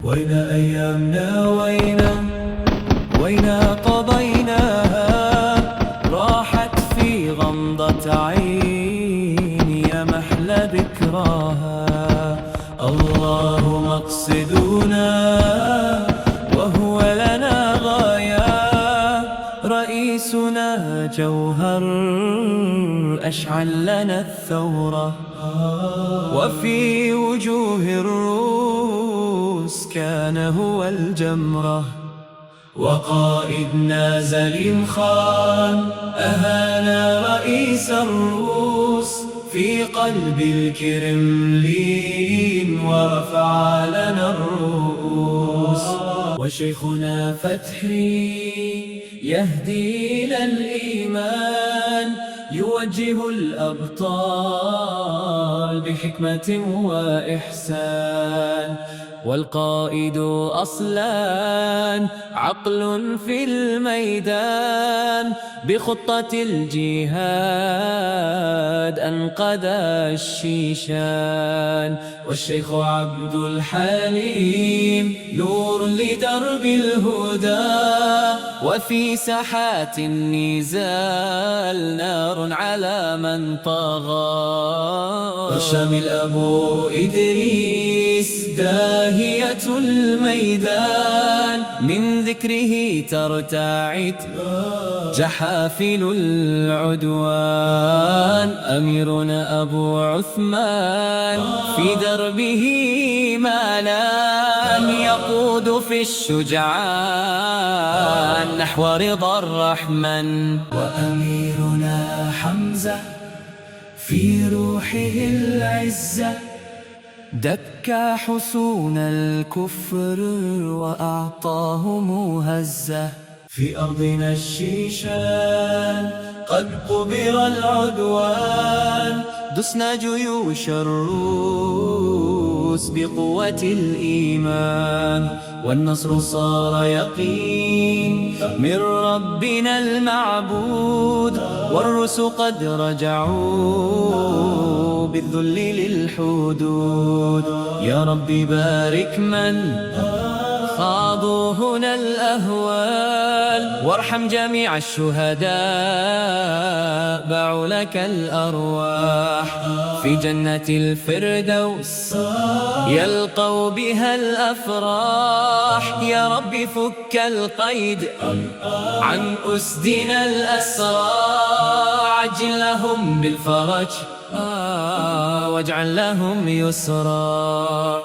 وين أيامنا وين قضيناها، راحت في غمضة عين يا محلى ذكراها. الله مقصدنا وهو لنا غاية، رئيسنا جوهر أشعل لنا الثورة، وفي وجوه الروس كان هو الجمرة. وقائدنا زليم خان أهانا رئيس الروس في قلب الكرملين ورفع لنا الرؤوس. وشيخنا فتحي يهدي إلى الإيمان، يوجه الأبطال بحكمة وإحسان. والقائد أصلاً عقل في الميدان، بخطة الجهاد أنقذ الشيشان. والشيخ عبد الحليم نور لدرب الهدى، وفي ساحات النزال نار على من طغى. وشامل أبو إدريس داهية الميدان، من ذكره ترتعد جحافل العدوان. أميرنا أبو عثمان في دربه ما نام، يقود في الشجعان نحو رضا الرحمن. وأميرنا حمزة في روحه العزة، دك حصون الكفر وأعطاهم هزة. في أرضنا الشيشان قد قبر العدوان، دسنا جيوش الروس بقوة الإيمان. والنصر صار يقين من ربنا المعبود، والروس قد رجعوا بالذل للحدود. يا رب بارك من خاضوا هنا الأهوال، وارحم جميع الشهداء باعوا لك الأرواح. في جنة الفردوس يلقوا بها الأفراح. يا رب فك القيد عن أسدنا الأسرى، عجل لهم بالفرج واجعل لهم يسرا.